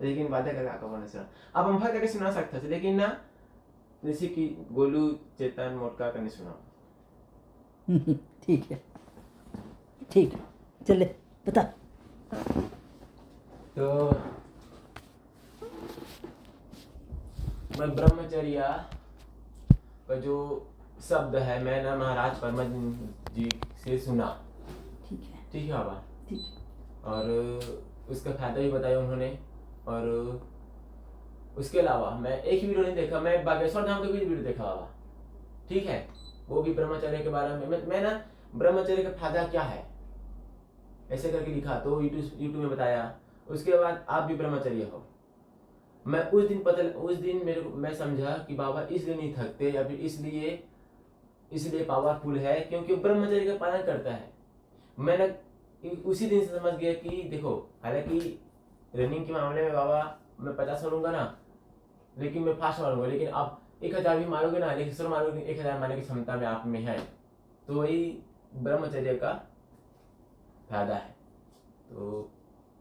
लेकिन वादा करके आपको नहीं सुना। अब हम करके सुना सकते थे, लेकिन ना जैसे कि गोलू चेतन मोटका का नहीं सुना। ठीक है, ठीक है, चले बता। तो मैं ब्रह्मचर्य का जो शब्द है मैं ना महाराज परमत जी से सुना। ठीक है, ठीक है बाबा। ठीक है। और उसका फायदा भी बताया उन्होंने। और उसके अलावा मैं एक ही वीडियो नहीं देखा, मैं बागेश्वर धाम का भी वीडियो देखा बाबा। ठीक है, वो भी ब्रह्मचर्य के बारे में मैं ना ब्रह्मचर्य का फायदा क्या है ऐसे करके लिखा, तो यूट्यूब में बताया। उसके बाद आप भी ब्रह्मचर्य हो। मैं उस दिन मेरे को मैं समझा कि बाबा इसलिए नहीं थकते या फिर इसलिए पावरफुल है क्योंकि ब्रह्मचर्य का पालन करता है। मैंने उसी दिन से समझ गया कि देखो, हालांकि रनिंग के मामले में बाबा मैं 50 मारूंगा ना, लेकिन मैं फास्ट मारूंगा, लेकिन आप 1000 भी मारोगे ना, लेकिन 100 मारोगे, 1000 मारने की क्षमता में आप में है। तो वही ब्रह्मचर्य का फायदा है। तो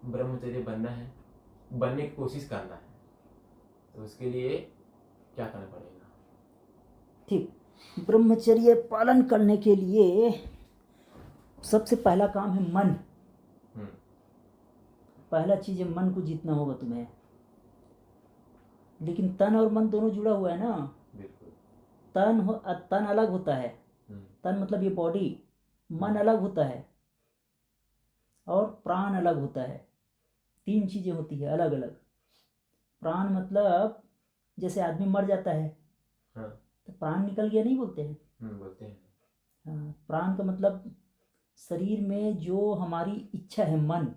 ब्रह्मचर्य बनना है, बनने की कोशिश करना है, तो उसके लिए क्या करना पड़ेगा? ठीक, ब्रह्मचर्य पालन करने के लिए सबसे पहला काम है मन। पहला चीज है मन को जीतना होगा तुम्हें। लेकिन तन और मन दोनों जुड़ा हुआ है ना। बिल्कुल। तन अलग होता है, तन मतलब ये बॉडी। मन अलग होता है और प्राण अलग होता है। 3 चीजें होती है अलग अलग। प्राण मतलब जैसे आदमी मर जाता है, हाँ। तो प्राण निकल गया नहीं बोलते हैं। बोलते हैं। हाँ, प्राण का मतलब शरीर में जो हमारी इच्छा है, मन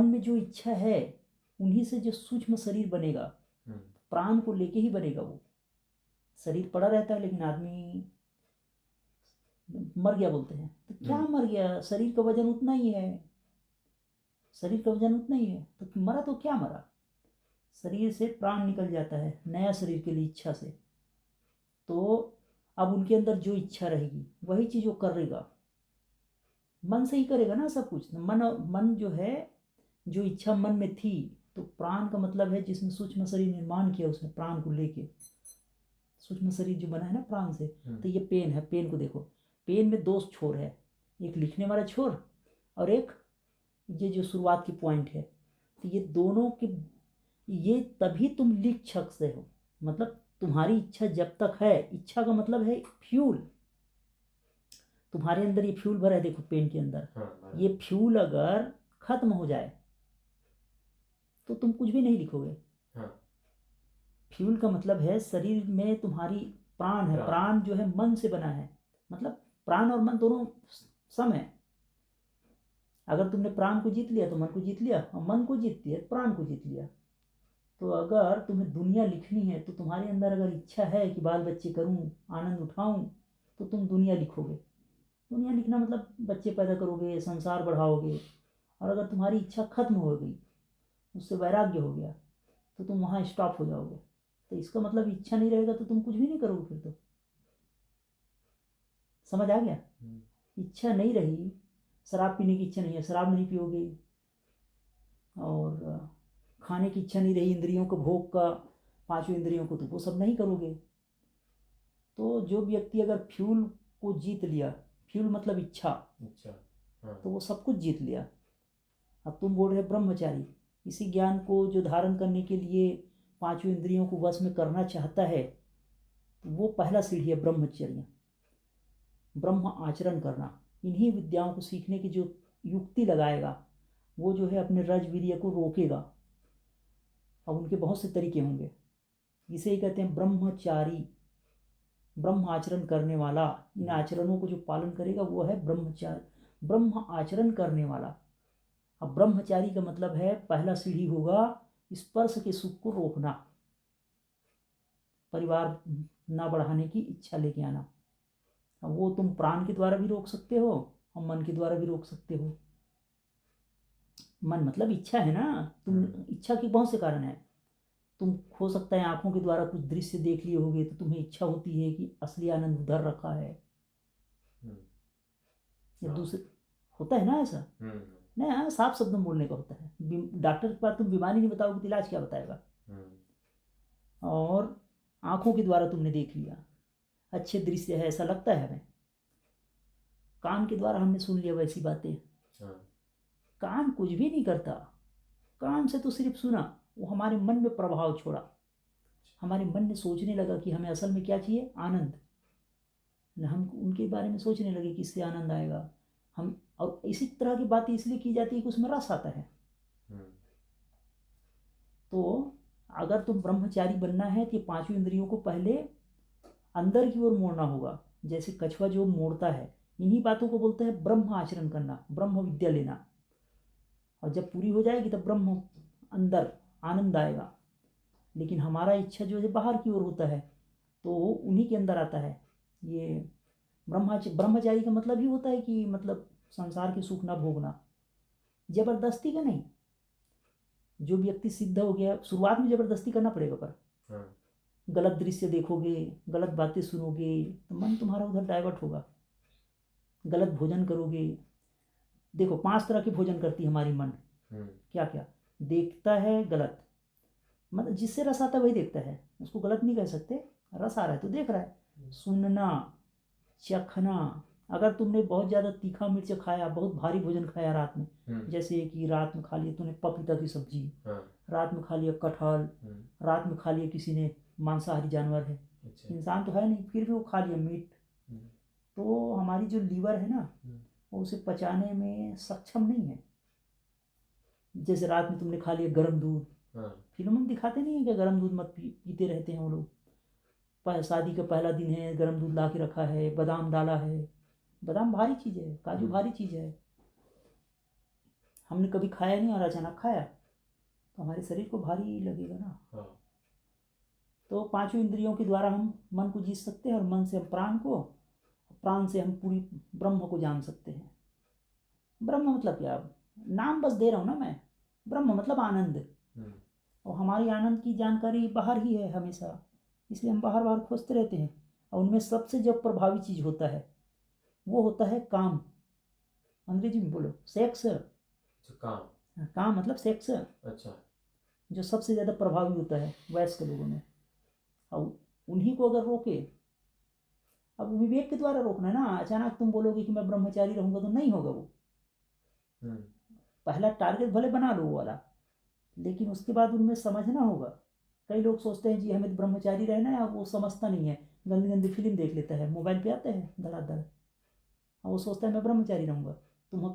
में जो इच्छा है उन्हीं से जो सूक्ष्म शरीर बनेगा, प्राण को लेके ही बनेगा। वो शरीर पड़ा रहता है लेकिन आदमी मर गया बोलते हैं, तो क्या मर गया, शरीर का वजन उतना ही है, शरीर का वजन उतना ही है, तो मरा तो क्या मरा। शरीर से प्राण निकल जाता है नया शरीर के लिए इच्छा से। तो अब उनके अंदर जो इच्छा रहेगी वही चीज वो करेगा। मन से ही करेगा ना सब कुछ। मन जो है, जो इच्छा मन में थी, तो प्राण का मतलब है जिसने सूक्ष्म शरीर निर्माण किया, उसने प्राण को लेके सूक्ष्म शरीर जो बना है ना प्राण से। तो ये पेन है, पेन को देखो, पेन में 2 छोर है, एक लिखने वाला छोर और एक ये जो शुरुआत की पॉइंट है। तो ये दोनों के, ये तभी तुम लिख सकते हो, मतलब तुम्हारी इच्छा जब तक है। इच्छा का मतलब है फ्यूल। तुम्हारे अंदर ये फ्यूल भरा है, देखो पेन के अंदर। ये फ्यूल अगर खत्म हो जाए तो तुम कुछ भी नहीं लिखोगे। फ्यूल का मतलब है शरीर में तुम्हारी प्राण है, प्राण जो है मन से बना है, मतलब प्राण और मन दोनों सम है। अगर तुमने प्राण को जीत लिया तो मन को जीत लिया, और मन को जीत लिया तो प्राण को जीत लिया। तो अगर तुम्हें दुनिया लिखनी है तो तुम्हारे अंदर अगर इच्छा है कि बाल बच्चे करूं, आनंद उठाऊं, तो तुम दुनिया लिखोगे। दुनिया लिखना मतलब बच्चे पैदा करोगे, संसार बढ़ाओगे। और अगर तुम्हारी इच्छा खत्म हो गई, उससे वैराग्य हो गया, तो तुम वहाँ स्टॉप हो जाओगे। तो इसका मतलब इच्छा नहीं रहेगा तो तुम कुछ भी नहीं करोगे फिर तो। समझ आ गया? इच्छा नहीं रही, शराब पीने की इच्छा नहीं है, शराब नहीं पियोगे। और खाने की इच्छा नहीं रही, इंद्रियों को भोग का, 5 इंद्रियों को, तो वो सब नहीं करोगे। तो जो व्यक्ति अगर फ्यूल को जीत लिया, फ्यूल मतलब इच्छा, तो वो सब कुछ जीत लिया। अब तुम बोल रहे ब्रह्मचारी, इसी ज्ञान को जो धारण करने के लिए 5 इंद्रियों को वश में करना चाहता है, तो वो पहला सीढ़ी है ब्रह्मचर्य, ब्रह्म आचरण करना। इन्हीं विद्याओं को सीखने की जो युक्ति लगाएगा, वो जो है अपने रजवीर्य को रोकेगा। अब उनके बहुत से तरीके होंगे, इसे ही कहते हैं ब्रह्मचारी, ब्रह्म आचरण करने वाला। इन आचरणों को जो पालन करेगा वो है ब्रह्मचारी, ब्रह्म आचरण करने वाला। अब ब्रह्मचारी का मतलब है पहला सीढ़ी होगा स्पर्श के सुख को रोकना, परिवार ना बढ़ाने की इच्छा लेके आना। अब वो तुम प्राण के द्वारा भी रोक सकते हो और मन के द्वारा भी रोक सकते हो। मन मतलब इच्छा है ना, तुम इच्छा के बहुत से कारण है। तुम हो सकता है आंखों के द्वारा कुछ दृश्य देख लिए होगे, तो तुम्हें इच्छा होती है कि असली आनंद उधर रखा है, या दूसरे, होता है ना ऐसा। नहीं, हाँ, साफ शब्द में बोलने का होता है। डॉक्टर के पास तुम बीमारी नहीं बताओगे तो इलाज क्या बताएगा। और आंखों के द्वारा तुमने देख लिया, अच्छे दृश्य है ऐसा लगता है हमें। कान के द्वारा हमने सुन लिया वैसी बातें। कान कुछ भी नहीं करता, कान से तो सिर्फ सुना, वो हमारे मन में प्रभाव छोड़ा। हमारे मन ने सोचने लगा कि हमें असल में क्या चाहिए, आनंद। हम उनके बारे में सोचने लगे कि इससे आनंद आएगा हम। और इसी तरह की बातें इसलिए की जाती है कि उसमें रस आता है। तो अगर तुम ब्रह्मचारी बनना है तो ये पांचों इंद्रियों को पहले अंदर की ओर मोड़ना होगा। जैसे कछुआ जो मोड़ता है, इन्हीं बातों को बोलते हैं ब्रह्म आचरण करना, ब्रह्म विद्या लेना। और जब पूरी हो जाएगी तब ब्रह्म अंदर आनंद आएगा। लेकिन हमारा इच्छा जो है बाहर की ओर होता है, तो उन्हीं के अंदर आता है। ये ब्रह्मचारी का मतलब ही होता है कि मतलब संसार के सुख ना भोगना, जबरदस्ती का नहीं। जो व्यक्ति सिद्ध हो गया, शुरुआत में जबरदस्ती करना पड़ेगा, पर गलत दृश्य देखोगे, गलत बातें सुनोगे तो मन तुम्हारा उधर डाइवर्ट होगा। गलत भोजन करोगे। देखो 5 तरह के भोजन करती है हमारी मन। क्या क्या देखता है, गलत, मतलब जिससे रस आता है वही देखता है, उसको गलत नहीं कह सकते। रस आ रहा है तो देख रहा है। सुनना, चखना। अगर तुमने बहुत ज़्यादा तीखा मिर्च खाया, बहुत भारी भोजन खाया रात में, जैसे कि रात में खा लिया तूने पपीता की सब्जी, रात में खा लिया कटहल, रात में खा लिया किसी ने मांसाहारी जानवर है, इंसान तो है नहीं फिर भी वो खा लिया मीट, तो हमारी जो लीवर है ना, वो उसे पचाने में सक्षम नहीं है। जैसे रात में तुमने खा लिया गर्म दूध, फिल्म में दिखाते नहीं है कि गर्म दूध मत पीते रहते हैं वो लोग। शादी का पहला दिन है, गर्म दूध ला के रखा है, बादाम डाला है। बादाम भारी चीज़ है, काजू भारी चीज़ है। हमने कभी खाया नहीं और अचानक खाया तो हमारे शरीर को भारी लगेगा ना। तो पांचों इंद्रियों के द्वारा हम मन को जीत सकते हैं, और मन से हम प्राण को, प्राण से हम पूरी ब्रह्म को जान सकते हैं। ब्रह्म मतलब क्या, नाम बस दे रहा हूँ ना मैं। ब्रह्म मतलब आनंद, और हमारी आनंद की जानकारी बाहर ही है हमेशा, इसलिए हम बाहर बाहर खोजते रहते हैं। और उनमें सबसे जो प्रभावी चीज़ होता है वो होता है काम। अंग्रेजी में बोलो सेक्स। काम, काम मतलब सेक्स। अच्छा। जो सबसे ज़्यादा प्रभावी होता है वयस्क लोगों में, और उन्हीं को अगर रोके, अब विवेक के द्वारा रोकना है ना। अचानक तुम बोलोगे कि मैं ब्रह्मचारी रहूंगा तो नहीं होगा वो। पहला टारगेट भले बना लो वो वाला, लेकिन उसके बाद उनमें समझना होगा। कई लोग सोचते हैं जी हमें तो ब्रह्मचारी रहना है, अब वो समझता नहीं है, गंदी गंदी फिल्म देख लेता है, मोबाइल पे आते हैं धड़ाधड़, और वो सोचता है मैं ब्रह्मचारी रहूँगा। तुम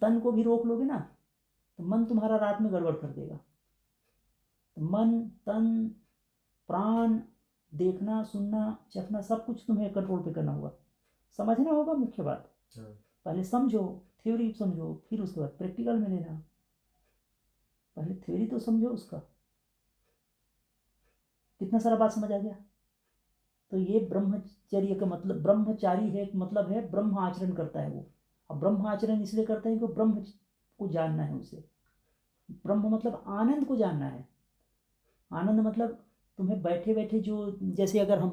तन को भी रोक लोगे ना तो मन तुम्हारा रात में गड़बड़ कर देगा। तो मन, तन, प्राण, देखना, सुनना, चखना, सब कुछ तुम्हें कंट्रोल पे करना होगा। समझना होगा मुख्य बात। पहले समझो, थ्योरी समझो, फिर उसके बाद प्रैक्टिकल में लेना। पहले थ्योरी तो समझो उसका। कितना सारा बात समझ आ गया। तो ये ब्रह्मचर्य का मतलब, ब्रह्मचारी है मतलब है ब्रह्म आचरण करता है वो। अब ब्रह्म आचरण इसलिए करता है कि ब्रह्म को जानना है उसे। ब्रह्म मतलब आनंद को जानना है। आनंद मतलब तुम्हें बैठे बैठे जो, जैसे अगर हम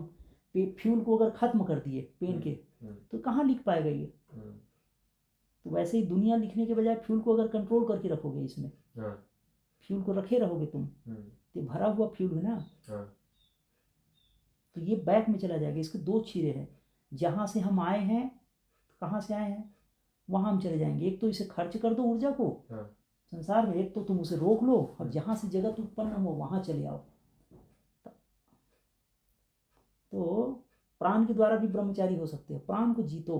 फ्यूल को अगर खत्म कर दिए पेन के, तो कहाँ लिख पाएगा ये। तो वैसे ही दुनिया लिखने के बजाय फ्यूल को अगर कंट्रोल करके रखोगे, इसमें फ्यूल को रखे रहोगे तुम, तो भरा हुआ फ्यूल है ना, तो ये बैक में चला जाएगा। इसके 2 चीरे हैं, जहाँ से हम आए हैं, कहाँ से आए हैं वहाँ हम चले जाएंगे। एक तो इसे खर्च कर दो ऊर्जा को संसार में, एक तो तुम उसे रोक लो और जहाँ से जगत उत्पन्न हो वहाँ चले आओ। तो प्राण के द्वारा भी ब्रह्मचारी हो सकते हो, प्राण को जीतो।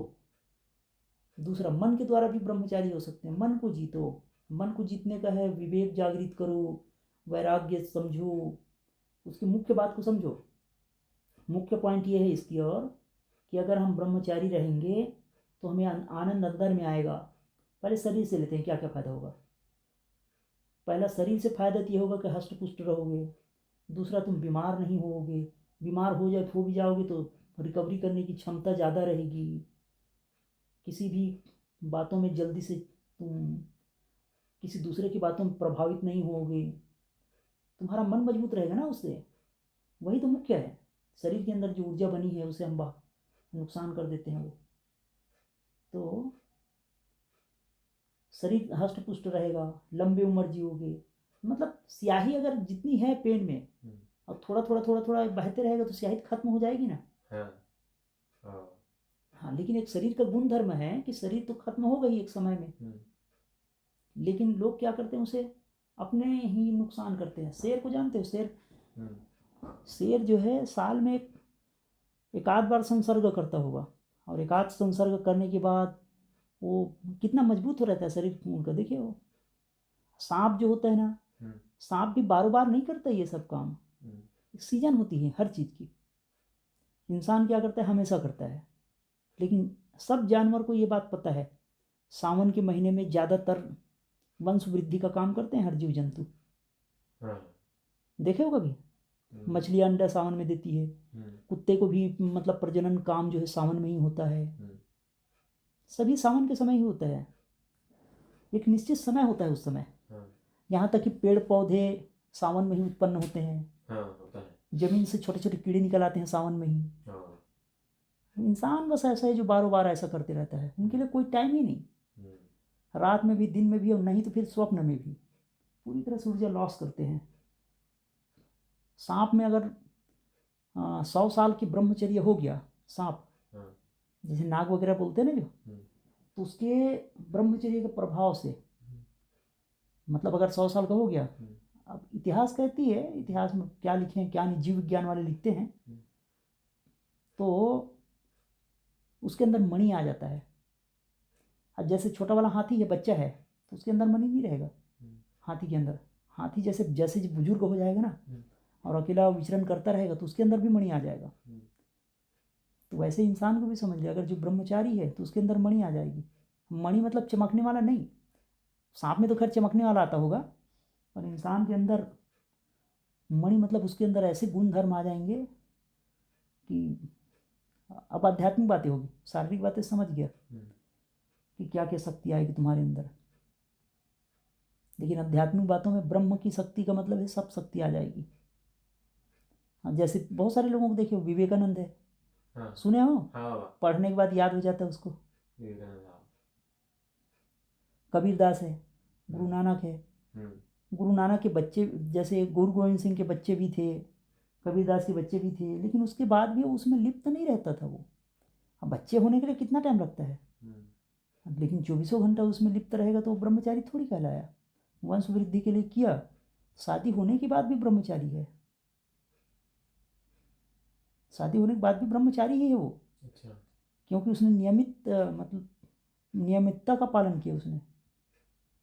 दूसरा, मन के द्वारा भी ब्रह्मचारी हो सकते हैं, मन को जीतो। मन को जीतने का है विवेक जागृत करो, वैराग्य समझो, उसकी मुख्य बात को समझो। मुख्य पॉइंट ये है इसकी और, कि अगर हम ब्रह्मचारी रहेंगे तो हमें आनंद अंदर में आएगा। पहले शरीर से लेते हैं, क्या क्या फायदा होगा। पहला, शरीर से फायदा ये होगा कि हष्ट पुष्ट रहोगे। दूसरा, तुम बीमार नहीं होगे। बीमार हो भी जाओगे तो रिकवरी करने की क्षमता ज़्यादा रहेगी। किसी भी बातों में जल्दी से तुम किसी दूसरे की बातों में प्रभावित नहीं होगे। तुम्हारा मन मजबूत रहेगा ना उससे। वही तो मुख्य है। शरीर के अंदर जो ऊर्जा बनी है उसे हम नुकसान कर देते हैं वो। तो शरीर हष्ट पुष्ट रहेगा, लंबी उम्र जियोगे। मतलब स्याही अगर जितनी है पेन में और थोड़ा थोड़ा बहते रहेगा तो स्याही खत्म हो जाएगी ना। हाँ, लेकिन एक शरीर का गुण धर्म है कि शरीर तो खत्म होगा ही एक समय में, लेकिन लोग क्या करते हैं, उसे अपने ही नुकसान करते हैं। शेर को जानते हो? शेर जो है साल में एक आध बार संसर्ग करता होगा, और एक आध संसर्ग करने के बाद वो कितना मजबूत हो रहता है शरीर उनका। देखिए वो सांप जो होता है ना, सांप भी बार बार नहीं करता ये सब काम, सीजन होती है हर चीज़ की। इंसान क्या करता है, हमेशा करता है। लेकिन सब जानवर को ये बात पता है, सावन के महीने में ज़्यादातर वंश वृद्धि का काम करते हैं हर जीव जंतु। देखे हो कभी? मछली अंडा सावन में देती है, कुत्ते को भी मतलब प्रजनन काम जो है सावन में ही होता है। सभी सावन के समय ही होता है, एक निश्चित समय होता है उस समय। यहाँ तक कि पेड़ पौधे सावन में ही उत्पन्न होते हैं। होता है। जमीन से छोटे छोटे कीड़े निकल आते हैं सावन में ही। इंसान बस ऐसा है जो बारों बार ऐसा करते रहता है, उनके लिए कोई टाइम ही नहीं, रात में भी दिन में भी, और नहीं तो फिर स्वप्न में भी पूरी तरह से ऊर्जा लॉस करते हैं। सांप में अगर 100 साल की ब्रह्मचर्य हो गया सांप, जैसे नाग वगैरह बोलते हैं ना जो, तो उसके ब्रह्मचर्य के प्रभाव से, मतलब अगर 100 साल का हो गया, अब इतिहास कहती है, इतिहास में क्या लिखे हैं क्या नहीं, जीव विज्ञान वाले लिखते हैं, तो उसके अंदर मणि आ जाता है। अब जैसे छोटा वाला हाथी है, बच्चा है, तो उसके अंदर मणि नहीं रहेगा हाथी के अंदर। हाथी जैसे जैसे बुजुर्ग हो जाएगा ना और अकेला विचरण करता रहेगा तो उसके अंदर भी मणि आ जाएगा। तो वैसे इंसान को भी समझ लिया, अगर जो ब्रह्मचारी है तो उसके अंदर मणि आ जाएगी। मणि मतलब चमकने वाला नहीं, सांप में तो खैर चमकने वाला आता होगा, पर इंसान के अंदर मणि मतलब उसके अंदर ऐसे गुण धर्म आ जाएंगे कि अब आध्यात्मिक बातें होगी, शारीरिक बातें समझ गया कि क्या क्या शक्ति आएगी तुम्हारे अंदर, लेकिन आध्यात्मिक बातों में ब्रह्म की शक्ति का मतलब है सब शक्ति आ जाएगी। जैसे बहुत सारे लोगों को देखिए, विवेकानंद है, सुने हो? पढ़ने के बाद याद हो जाता है उसको। कबीरदास है, गुरु नानक है। गुरु नानक के बच्चे, जैसे गुरु गोविंद सिंह के बच्चे भी थे, कबीरदास के बच्चे भी थे, लेकिन उसके बाद भी उसमें लिप्त नहीं रहता था वो। अब बच्चे होने के लिए कितना टाइम लगता है, लेकिन 24 घंटा उसमें लिप्त रहेगा तो वो ब्रह्मचारी थोड़ी कहलाया। वंश वृद्धि के लिए किया, शादी होने के बाद भी ब्रह्मचारी है, शादी होने के बाद भी ब्रह्मचारी ही है वो। अच्छा। क्योंकि उसने नियमित मतलब नियमितता का पालन किया, उसने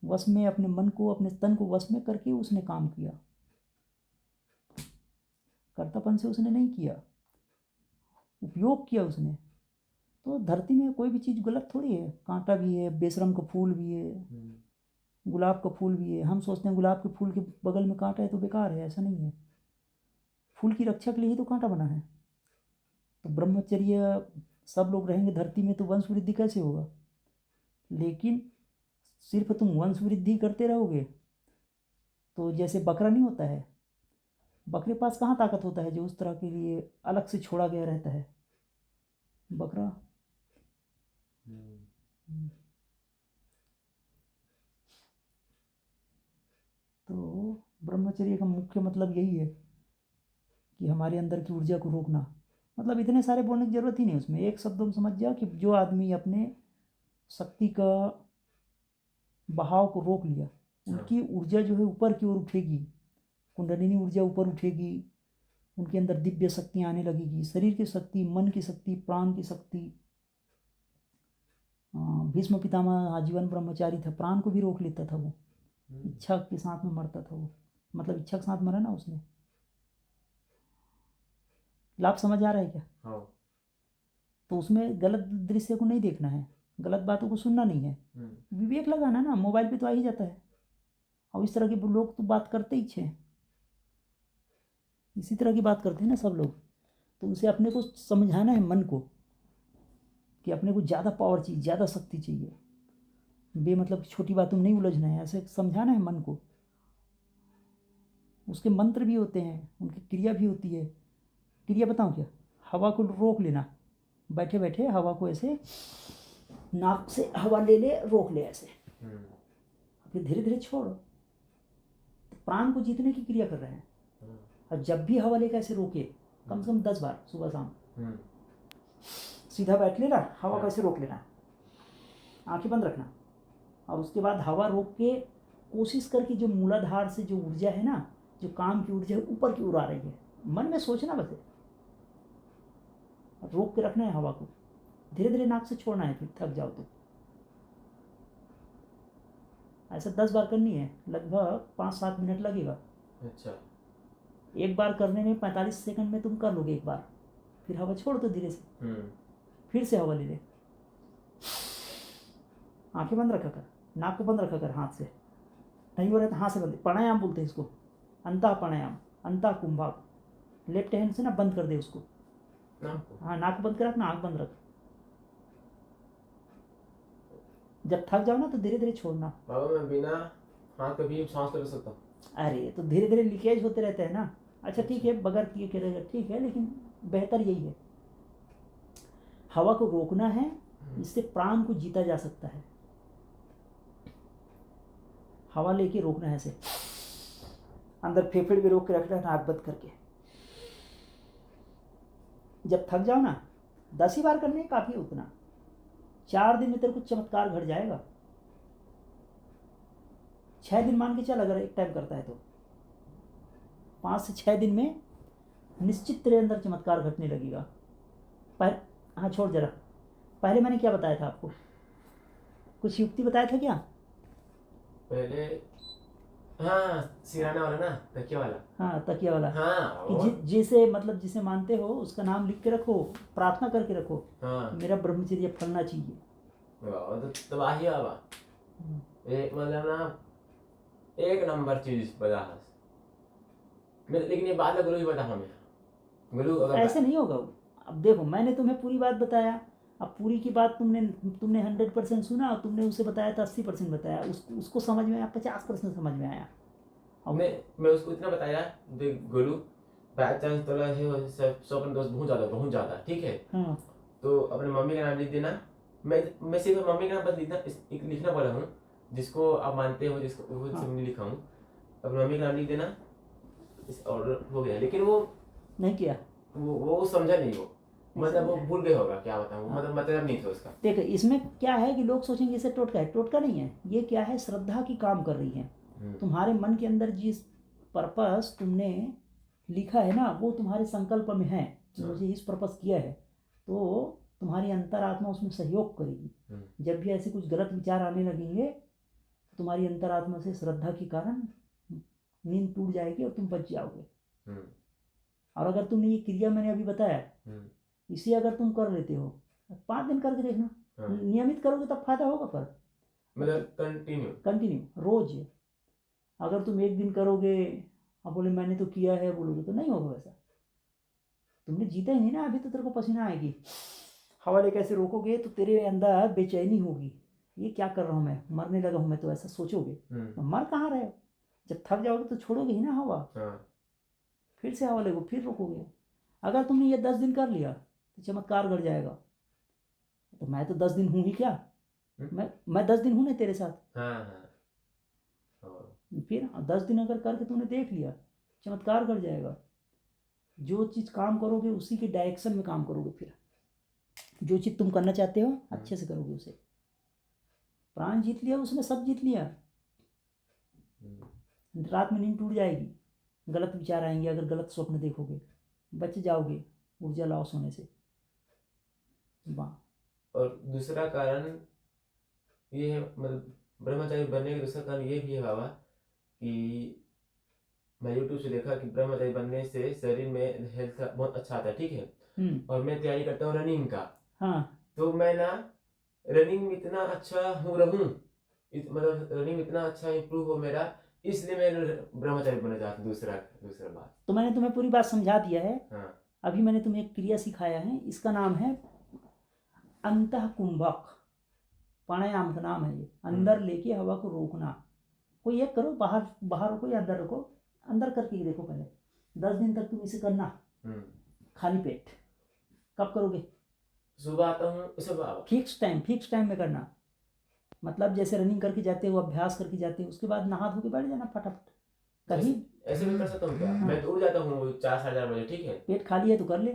वश में अपने मन को, अपने तन को वश में करके उसने काम किया, कर्तापन से उसने नहीं किया, उपयोग किया उसने। तो धरती में कोई भी चीज़ गलत थोड़ी है, कांटा भी है, बेशरम का फूल भी है, गुलाब का फूल भी है। हम सोचते हैं गुलाब के फूल के बगल में कांटा है तो बेकार है, ऐसा नहीं है, फूल की रक्षा के लिए ही तो कांटा बना है। तो ब्रह्मचर्य सब लोग रहेंगे धरती में तो वंश वृद्धि कैसे होगा? लेकिन सिर्फ तुम वंश वृद्धि करते रहोगे तो जैसे बकरा नहीं होता है, बकरे पास कहाँ ताकत होता है जो उस तरह के लिए अलग से छोड़ा गया रहता है बकरा। तो ब्रह्मचर्य का मुख्य मतलब यही है कि हमारे अंदर की ऊर्जा को रोकना। मतलब इतने सारे बोलने की जरूरत ही नहीं उसमें, एक शब्दों में समझ जा कि जो आदमी अपने शक्ति का बहाव को रोक लिया, उनकी ऊर्जा जो है ऊपर की ओर उठेगी, कुंडलिनी ऊर्जा ऊपर उठेगी, उनके अंदर दिव्य शक्तियाँ आने लगेगी, शरीर की शक्ति, मन की शक्ति, प्राण की शक्ति। भीष्म पितामह आजीवन ब्रह्मचारी था, प्राण को भी रोक लेता था वो, इच्छा के साथ में मरता था वो, मतलब इच्छा के साथ मरा ना उसने। लाभ समझ आ रहा है क्या? तो उसमें गलत दृश्य को नहीं देखना है, गलत बातों को सुनना नहीं है, विवेक लगाना ना। मोबाइल पे तो आ ही जाता है, और इस तरह के लोग तो बात करते ही हैं, इसी तरह की बात करते हैं ना सब लोग। तो उनसे अपने को समझाना है मन को कि अपने को ज़्यादा पावर चाहिए, ज़्यादा शक्ति चाहिए, बेमतलब छोटी बातों में नहीं उलझना है, ऐसे समझाना है मन को। उसके मंत्र भी होते हैं, उनकी क्रिया भी होती है। क्रिया बताऊँ क्या? हवा को रोक लेना, बैठे बैठे हवा को ऐसे नाक से हवा ले ले, रोक ले ऐसे, फिर धीरे धीरे छोड़। तो प्राण को जीतने की क्रिया कर रहे हैं। हम्म, और जब भी हवा लेकर ऐसे रोके कम से कम 10 बार सुबह शाम, हम्म, सीधा बैठ लेना, हवा को हाँ। ऐसे रोक लेना, आंखें बंद रखना, और उसके बाद हवा रोक के कोशिश करके जो मूलाधार से जो ऊर्जा है ना, जो काम की ऊर्जा है, ऊपर की ओर आ रही है, मन में सोचना बस है। रोक के रखना है हवा को, धीरे धीरे नाक से छोड़ना है, फिर थक जाओ तो। ऐसा 10 बार करनी है, लगभग 5-7 मिनट लगेगा। अच्छा। एक बार करने में 45 सेकंड में तुम कर लोगे एक बार। फिर हवा छोड़ दो धीरे से, फिर से हवा ले ले, आंखें बंद रखा कर, नाक को बंद रखा कर, हाथ से नहीं हो रहा तो हाथ से बंद। प्राणायाम बोलते हैं इसको, अंतः प्राणायाम, अंतः कुंभक। लेफ्ट हैंड से ना बंद कर दे उसको, हाँ नाक को बंद कर रखना, आँख बंद रख। जब थक जाओ ना तो धीरे धीरे छोड़ना। बाबा मैं बिना हाथ पे भी सांस ले सकता हूँ? अरे तो धीरे धीरे लीकेज होते रहते हैं ना। अच्छा ठीक है, बगैर किए करेगा ठीक है, लेकिन बेहतर यही है, हवा को रोकना है, इससे प्राण को जीता जा सकता है। हवा लेके रोकना है ऐसे, अंदर फेफड़े भी रोक के रखना है, नाक बंद करके। जब थक जाओ ना, 10 ही बार करने काफ़ी है उतना। 4 दिन में तेरे को चमत्कार घट जाएगा। 6 दिन मान के चल, अगर एक टाइम करता है तो 5 से 6 दिन में निश्चित तेरे अंदर चमत्कार घटने लगेगा। हाँ छोड़ जरा, पहले मैंने क्या बताया था आपको, कुछ युक्ति बताया था क्या? पहले हाँ, सिराना वाला ना, तकिया वाला। हाँ तकिया वाला, हाँ, कि जिसे मतलब जिसे मानते हो उसका नाम लिख के रखो, प्रार्थना करके रखो, हाँ। मेरा ब्रह्मचर्य फलना चाहिए। तो तबाही बाबा, एक मतलब ना एक नंबर चीज बता। लेकिन ये बात गुरु ही बता हमें, गुरु अगर ऐसे नहीं होगा। अब देखो, मैंने तुम्हें पूरी बात बताया, अब पूरी की बात तुमने 100% सुना, और तुमने उसे बताया था 80% बताया, उसको समझ में आया, 50% समझ में आया। अब मैं उसको इतना बताया, देख गुरु बाय चांस थोड़ा है स्वप्न दोस्त बहुत ज़्यादा ठीक है। हाँ तो अपने मम्मी का नाम लिख देना। मैं सिर्फ मम्मी का नाम बस लिखना बोला हूँ, जिसको आप मानते हो, जिसको वो सब नहीं लिखा हूँ। अपनी मम्मी का नाम लिख देना, इस ऑर्डर हो गया। लेकिन वो नहीं किया, वो समझा नहीं, वो मतलब वो भूल गए होगा, क्या बताऊँ, मतलब नहीं था उसका। देखो इसमें क्या है कि लोग सोचेंगे इसे टोटका है, टोटका नहीं है ये। क्या है, श्रद्धा की काम कर रही है। तुम्हारे मन के अंदर जिस पर्पस तुमने लिखा है ना, वो तुम्हारे संकल्प में है कि मुझे इस पर्पस किया है, तो तुम्हारी अंतरात्मा उसमें सहयोग करेगी। जब भी ऐसे कुछ गलत विचार आने लगेंगे तो तुम्हारी अंतरात्मा से श्रद्धा के कारण नींद टूट जाएगी और तुम बच जाओगे। और अगर तुमने ये क्रिया मैंने अभी बताया, इसे अगर तुम कर लेते हो, 5 दिन करके देखना, नियमित करोगे तब फायदा होगा। पर मतलब कंटिन्यू रोज। अगर तुम एक दिन करोगे और बोले मैंने तो किया है बोलोगे तो नहीं होगा वैसा। तुमने जीता ही नहीं ना, अभी तो तेरे को पसीना आएगी। हवा ले कैसे रोकोगे तो तेरे अंदर बेचैनी होगी, ये क्या कर रहा हूँ मैं, मरने लगा हूँ मैं, तो ऐसा सोचोगे। तो मर कहाँ रहे हो? जब थक जाओगे तो छोड़ोगे ही ना हवा, फिर से हवा लगो, फिर रोकोगे। अगर तुमने ये 10 दिन कर लिया तो चमत्कार घट जाएगा। तो मैं तो 10 दिन हूँ ही क्या, मैं 10 दिन हूँ ना तेरे साथ। फिर 10 दिन अगर करके तूने देख लिया, चमत्कार घट जाएगा। जो चीज़ काम करोगे उसी के डायरेक्शन में काम करोगे। फिर जो चीज़ तुम करना चाहते हो अच्छे से करोगे उसे। प्राण जीत लिया उसने, सब जीत लिया। रात में नींद टूट जाएगी, गलत विचार आएंगे, अगर गलत स्वप्न देखोगे बच जाओगे ऊर्जा लॉस होने से। वाह। और दूसरा कारण ये है, मतलब ब्रह्मचारी बनने का दूसरा कारण ये भी है बाबा, कि मैं यूट्यूब से देखा कि ब्रह्मचारी बनने से शरीर में हेल्थ बहुत अच्छा आता है, ठीक है। और मैं तैयारी करता हूँ रनिंग का। तो मैं ना रनिंग में इतना अच्छा रहूँ, मतलब रनिंग में इतना अच्छा इम्प्रूव हो मेरा, इसलिए मैं ब्रह्मचारी बनना चाहता हूँ। दूसरा बात तो मैंने तुम्हें पूरी बात समझा दिया है। हाँ। अभी मैंने तुम्हें एक क्रिया सिखाया है, इसका नाम है अंतः कुंभक। प्राणायाम का नाम है ये। अंदर लेके हवा को रोकना। कोई एक करो, बाहर रखो या अंदर रखो। अंदर करके देखो पहले, 10 दिन तक तुम इसे करना खाली पेट। कब करोगे? सुबह आता हूँ, सुबह फिक्स टाइम में करना। मतलब जैसे रनिंग करके जाते हो, अभ्यास करके जाते हो, उसके बाद नहा धो के बैठ जाना फटाफट। कहीं ऐसे भी कर सकता हूँ क्या? मैं तो उठ जाता हूँ 4 साढ़े 4 बजे, ठीक है। पेट खाली है तो कर ले।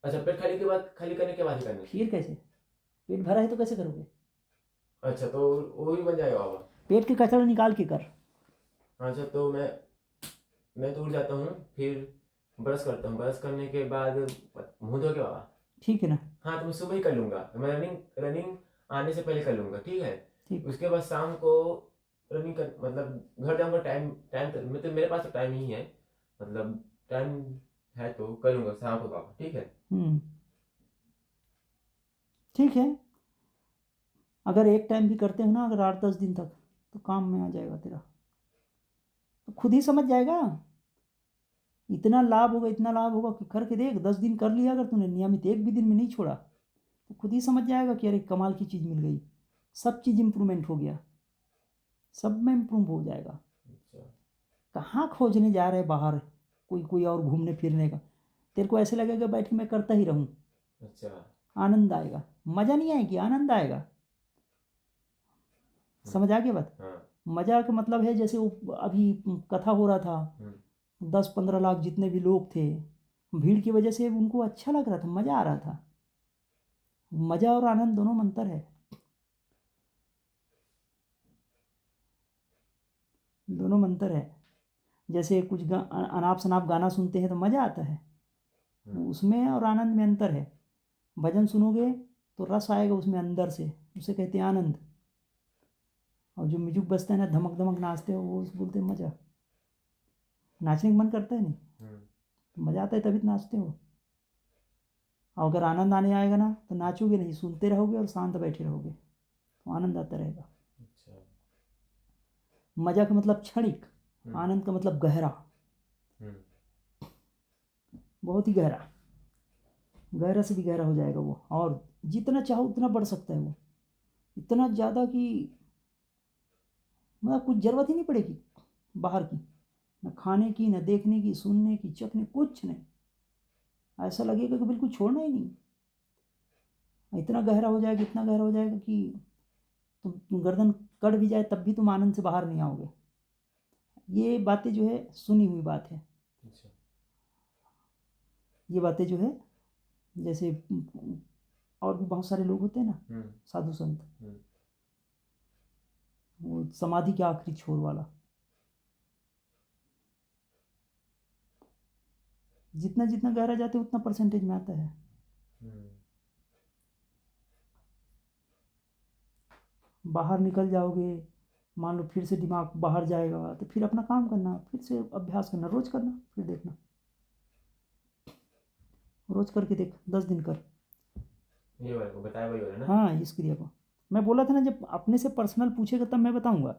अच्छा, पेट खाली के बाद, खाली करने के बाद ही करना? फिर कैसे? पेट भरा है तो कैसे करोगे? अच्छा, तो वो भी बन जाएगा बाबा? पेट के कचरा निकाल के कर। अच्छा, तो मैं तो उठ जाता हूँ, फिर ब्रश करता हूँ, ब्रश करने के बाद मुंह धो के बाबा। ठीक है ना? हाँ, तो मैं सुबह ही कर लूँगा, मैं रनिंग रनिंग आने से पहले कर लूँगा, ठीक है। ठीक। उसके बाद शाम को रनिंग कर, मतलब घर जाऊँगा, टाइम टाइम मतलब मेरे पास तो टाइम ही है, मतलब टाइम है तो कर लूँगा शाम को बाबा, ठीक है। ठीक है। अगर एक टाइम भी करते हो ना, अगर 8-10 दिन तक, तो काम में आ जाएगा तेरा, तो खुद ही समझ जाएगा। इतना लाभ होगा, इतना लाभ होगा कि करके देख। 10 दिन कर लिया अगर तूने नियमित, एक भी दिन में नहीं छोड़ा, तो खुद ही समझ जाएगा कि अरे कमाल की चीज़ मिल गई। सब चीज़ इम्प्रूवमेंट हो गया, सब में इम्प्रूव हो जाएगा। अच्छा। कहाँ खोजने जा रहे बाहर कोई और घूमने फिरने का? तेरे को ऐसे लगेगा बैठ के मैं करता ही रहूँ। अच्छा। आनंद आएगा, मज़ा नहीं आएगी, आनंद आएगा। समझ आ गया बात? हाँ। मज़ा का मतलब है जैसे वो अभी कथा हो रहा था, 10-15 लाख जितने भी लोग थे, भीड़ की वजह से उनको अच्छा लग रहा था, मज़ा आ रहा था। मज़ा और आनंद दोनों में अंतर है, दोनों में अंतर है। जैसे कुछ अनाप शनाप गाना सुनते हैं तो मज़ा आता है, उसमें और आनंद में अंतर है। भजन सुनोगे तो रस आएगा उसमें अंदर से, उसे कहते हैं आनंद। और जो म्यूजिक बजता है ना, धमक धमक नाचते हो, वो बोलते हैं मज़ा। नाचने का मन करता है नहीं, तो मज़ा आता है तभी तो नाचते हो। और अगर आनंद आने आएगा ना, तो नाचोगे नहीं, सुनते रहोगे और शांत बैठे रहोगे, तो आनंद आता रहेगा। अच्छा। मज़ा का मतलब क्षणिक, आनंद का मतलब गहरा, बहुत ही गहरा, गहरा से भी गहरा हो जाएगा वो, और जितना चाहो उतना बढ़ सकता है वो, इतना ज़्यादा कि मतलब कुछ ज़रूरत ही नहीं पड़ेगी बाहर की, न खाने की, न देखने की, सुनने की, चखने, कुछ नहीं। ऐसा लगेगा कि बिल्कुल छोड़ना ही नहीं। इतना गहरा हो जाएगा, इतना गहरा हो जाएगा कि तुम गर्दन कट भी जाए तब भी तुम आनंद से बाहर नहीं आओगे। ये बातें जो है सुनी हुई बात है। अच्छा। ये बातें जो है जैसे और भी बहुत सारे लोग होते हैं ना, साधु संत, वो समाधि के आखिरी छोर वाला, जितना जितना गहरा जाते उतना परसेंटेज में आता है। बाहर निकल जाओगे, मान लो फिर से दिमाग बाहर जाएगा, तो फिर अपना काम करना, फिर से अभ्यास करना, रोज करना, फिर देखना। रोज करके देख, 10 दिन कर। ये वाले को बताया वही वाला ना? हाँ, इस क्रिया को मैं बोला था ना, जब अपने से पर्सनल पूछेगा तब मैं बताऊंगा।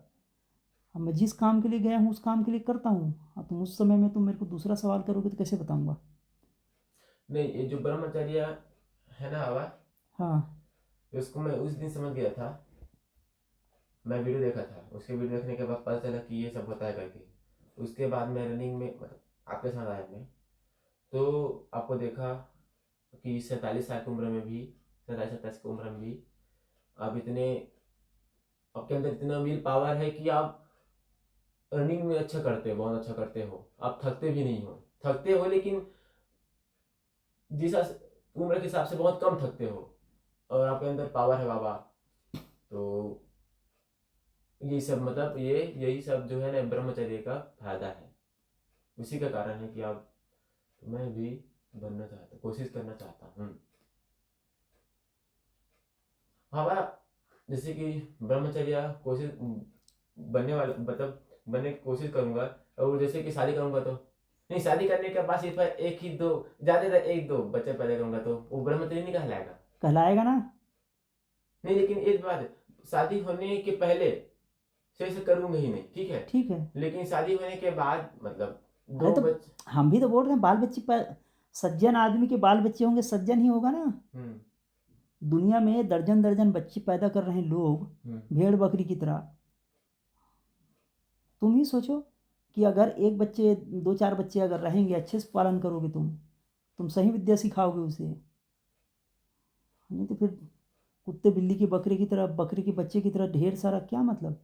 अब मैं जिस काम के लिए गया हूँ उस काम के लिए करता हूँ, तुम उस समय में तुम मेरे को दूसरा सवाल करोगे तो कैसे बताऊंगा? नहीं, ये जो ब्रह्मचर्य है ना बाबा, हाँ, उसको मैं उस दिन समझ गया था। मैं वीडियो देखा था, उसके वीडियो देखने के बाद पता चला कि ये सब होता है करके। उसके बाद मैं रनिंग में, मतलब आपके साथ आया मैं, तो आपको देखा कि 47 साल की उम्र में भी, 27-27 की उम्र में भी आप इतने, आपके अंदर इतना विल पावर है कि आप रनिंग में अच्छा करते हो, बहुत अच्छा करते हो, आप थकते भी नहीं हो। थकते हो लेकिन जिस उम्र के हिसाब से बहुत कम थकते हो, और आपके अंदर पावर है बाबा। तो ये सब, मतलब यही सब जो है ना ब्रह्मचर्य का फायदा है। उसी का कारण है कि आप, मैं भी बनना चाहता, कोशिश करना चाहता हूँ बाबा। जैसे कि ब्रह्मचर्य कोशिश बनने वाला, मतलब बनने की कोशिश करूंगा। और जैसे कि शादी करूंगा तो नहीं, शादी करने के बाद सिर्फ एक ही दो, ज्यादा एक दो बच्चे पैदा करूंगा तो वो ब्रह्मचर्य नहीं कहलाएगा? कहलाएगा ना। नहीं, लेकिन एक बात, शादी होने के पहले से करूंगा ही नहीं, ठीक है। ठीक है। लेकिन शादी होने के बाद, मतलब अरे दो तो बच्चे। हम भी तो बोल रहे हैं, बाल बच्चे सज्जन आदमी के बाल बच्चे होंगे, सज्जन ही होगा ना। दुनिया में दर्जन दर्जन बच्चे पैदा कर रहे हैं लोग, भेड़ बकरी की तरह। तुम ही सोचो कि अगर एक बच्चे, 2-4 बच्चे अगर रहेंगे, अच्छे से पालन करोगे, तुम सही विद्या सिखाओगे उसे, नहीं तो फिर कुत्ते बिल्ली की बकरे की तरह बकरे के बच्चे की तरह ढेर सारा क्या मतलब